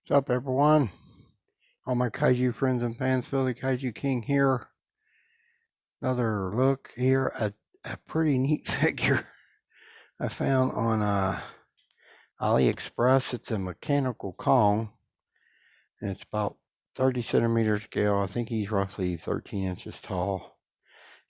What's up, everyone? All my kaiju friends and fans, Philly Kaiju King here. Another look here at a pretty neat figure I found on AliExpress. It's a mechanical Kong, and it's about 30 centimeter scale. I think he's roughly 13 inches tall.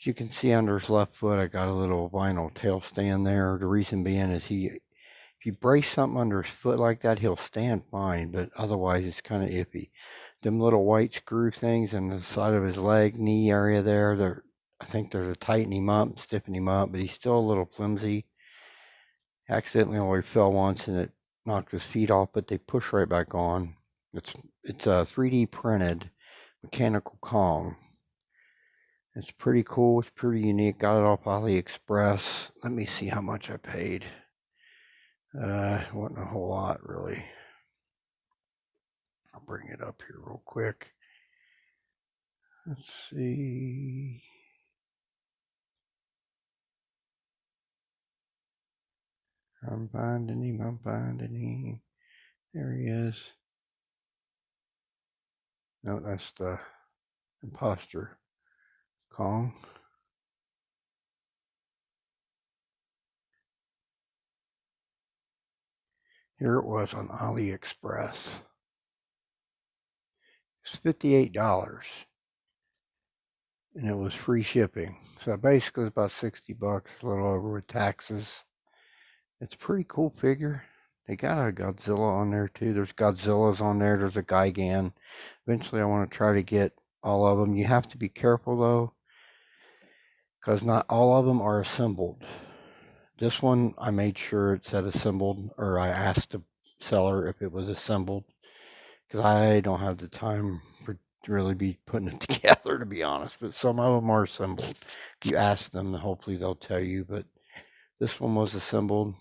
As you can see under his left foot, I got a little vinyl tail stand there. The reason being is if you brace something under his foot like that, he'll stand fine, but otherwise it's kind of iffy. Them little white screw things on the side of his leg, knee area there, I think they're to tighten him up, stiffen him up, but he's still a little flimsy. Accidentally only fell once and it knocked his feet off, but they push right back on. It's a 3D printed mechanical Kong. It's pretty cool. It's pretty unique. Got it off AliExpress. Let me see how much I paid. Wasn't a whole lot, really. I'll bring it up here real quick. Let's see. I'm finding him. There he is. No, that's the imposter Kong. Here it was on AliExpress. It's $58 and it was free shipping. So basically it's about 60 bucks, a little over with taxes. It's a pretty cool figure. They got a Godzilla on there too. There's Godzillas on there. There's a Gigan. Eventually I want to try to get all of them. You have to be careful though, because not all of them are assembled. This one, I made sure it said assembled, or I asked the seller if it was assembled, because I don't have the time for to really be putting it together, to be honest. But some of them are assembled. If you ask them, hopefully they'll tell you. But this one was assembled.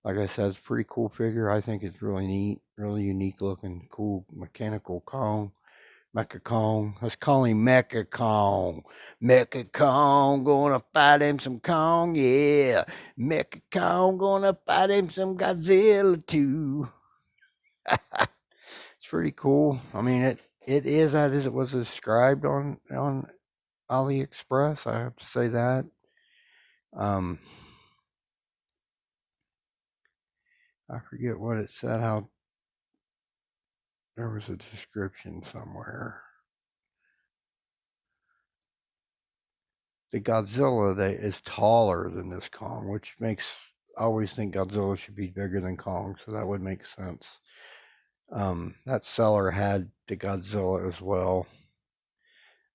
Like I said, it's a pretty cool figure. I think it's really neat, really unique looking, cool mechanical Kong. Mecha Kong. Let's call him Mecha Kong. Mecha Kong gonna fight him some Kong, yeah. Mecha Kong gonna fight him some Godzilla too. It's pretty cool. I mean, it is as it was described on AliExpress. I have to say that. Um, I forget what it said. How there was a description somewhere. The Godzilla that is taller than this Kong, which makes I always think Godzilla should be bigger than Kong, so that would make sense. That seller had the Godzilla as well.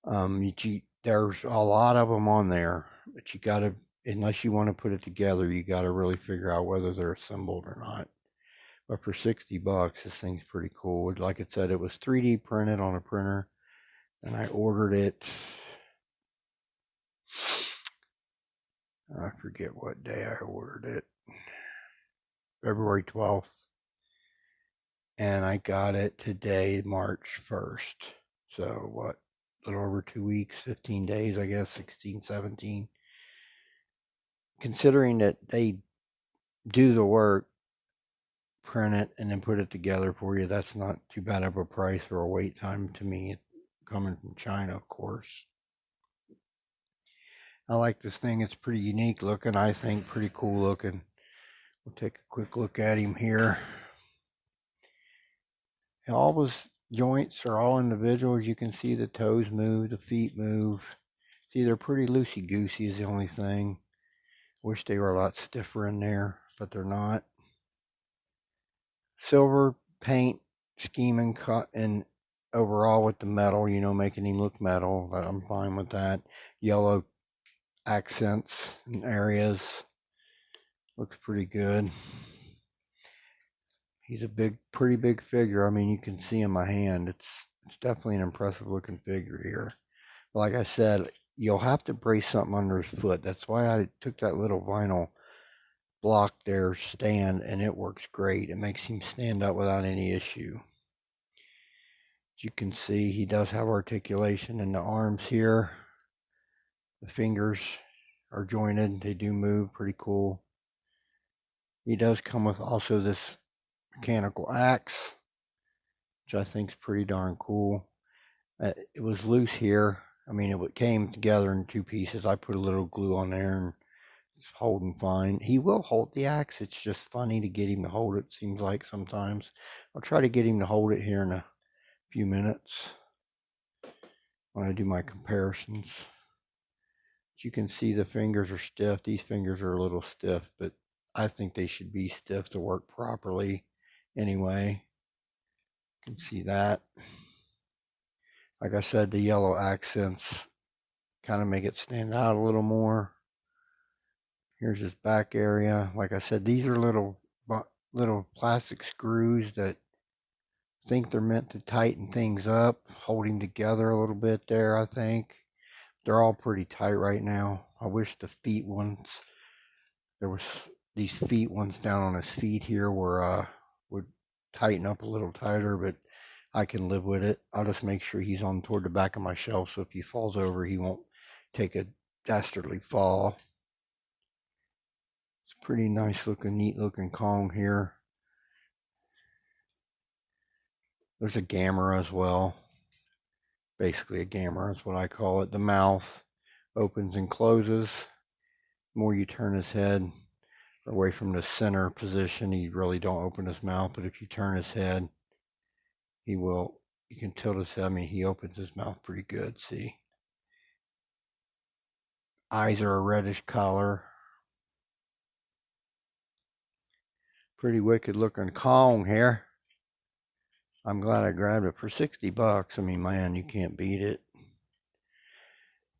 There's a lot of them on there, but you gotta, unless you want to put it together, you gotta really figure out whether they're assembled or not. But for 60 bucks, this thing's pretty cool. Like I said, it was 3D printed on a printer, and I ordered it. I forget what day I ordered it. February 12th. And I got it today, March 1st. So what? A little over 2 weeks, 15 days, I guess, 16, 17. Considering that they do the work, print it, and then put it together for you, that's not too bad of a price or a wait time to me, coming from China, of course. I like this thing. It's pretty unique looking, I think, pretty cool looking. We'll take a quick look at him here. All his joints are all individual. As you can see, the toes move, the feet move. See, they're pretty loosey-goosey is the only thing. Wish they were a lot stiffer in there, but they're not. Silver paint scheme and cut and overall with the metal, making him look metal. I'm fine with that. Yellow accents and areas. Looks pretty good. He's a pretty big figure. I mean, you can see in my hand. It's definitely an impressive looking figure here. But like I said, you'll have to brace something under his foot. That's why I took that little vinyl block there stand, and it works great. It makes him stand up without any issue. As you can see, he does have articulation in the arms here. The fingers are jointed. They do move, pretty cool. He does come with also this mechanical axe. which I think is pretty darn cool. It was loose here. I mean, it came together in 2 pieces. I put a little glue on there and it's holding fine. He will hold the axe. It's just funny to get him to hold it, seems like sometimes. I'll try to get him to hold it here in a few minutes when I do my comparisons. As you can see, the fingers are stiff. These fingers are a little stiff, but I think they should be stiff to work properly anyway. You can see that. Like I said, the yellow accents kind of make it stand out a little more. Here's his back area. Like I said, these are little plastic screws that I think they're meant to tighten things up, hold him together a little bit there, I think. They're all pretty tight right now. I wish the feet ones, there was these feet ones down on his feet here would tighten up a little tighter, but I can live with it. I'll just make sure he's on toward the back of my shelf, so if he falls over, he won't take a dastardly fall. It's a pretty nice looking, neat looking Kong here. There's a gamma as well. Basically a gamma is what I call it. The mouth opens and closes. The more you turn his head away from the center position, he really don't open his mouth, but if you turn his head, he will. You can tilt his head. I mean, he opens his mouth pretty good, see? Eyes are a reddish color. Pretty wicked looking Kong here. I'm glad I grabbed it for 60 bucks. I mean, man, you can't beat it.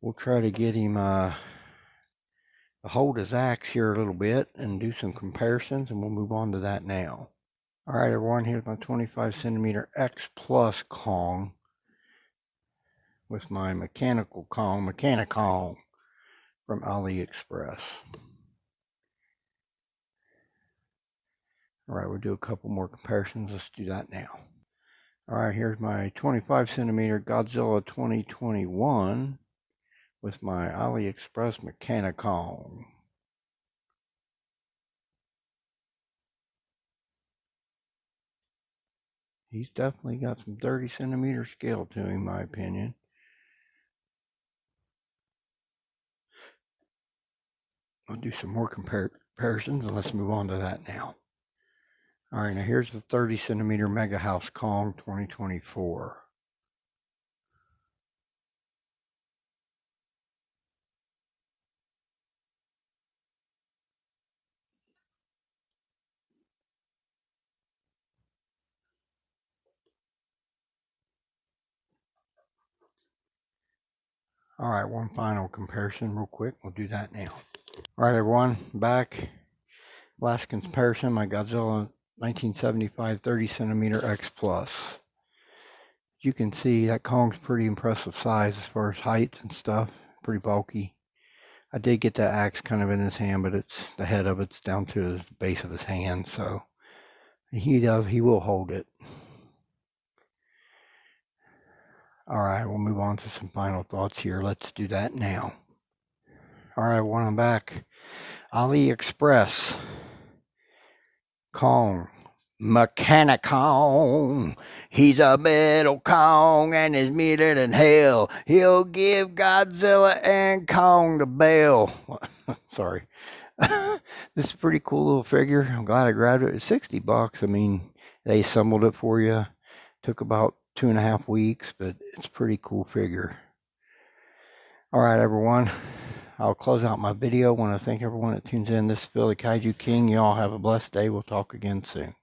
We'll try to get him to hold his axe here a little bit and do some comparisons, and we'll move on to that now. All right, everyone, here's my 25 centimeter X Plus Kong with my Mecha Kong from AliExpress. All right, we'll do a couple more comparisons. Let's do that now. All right, here's my 25 centimeter Godzilla 2021 with my AliExpress Mecha Kong. He's definitely got some 30 centimeter scale to him, in my opinion. We'll do some more comparisons, and let's move on to that now. All right, now here's the 30 centimeter Mega House Kong 2024. All right, one final comparison real quick. We'll do that now. All right, everyone, back. Last comparison, my Godzilla 1975 30 centimeter X Plus. You can see that Kong's pretty impressive size as far as height and stuff. Pretty bulky. I did get that axe kind of in his hand, but it's the head of it's down to the base of his hand, so he will hold it. All right, we'll move on to some final thoughts here. Let's do that now. All right, when I'm back, AliExpress Kong, Mecha Kong. He's a metal Kong and is meaner than hell. He'll give Godzilla and Kong the bell. Sorry. This is a pretty cool little figure. I'm glad I grabbed it. It's 60 bucks. I mean, they assembled it for you. Took about 2.5 weeks, but it's a pretty cool figure. All right, everyone. I'll close out my video. I want to thank everyone that tunes in. This is Phil, the Kaiju King. You all have a blessed day. We'll talk again soon.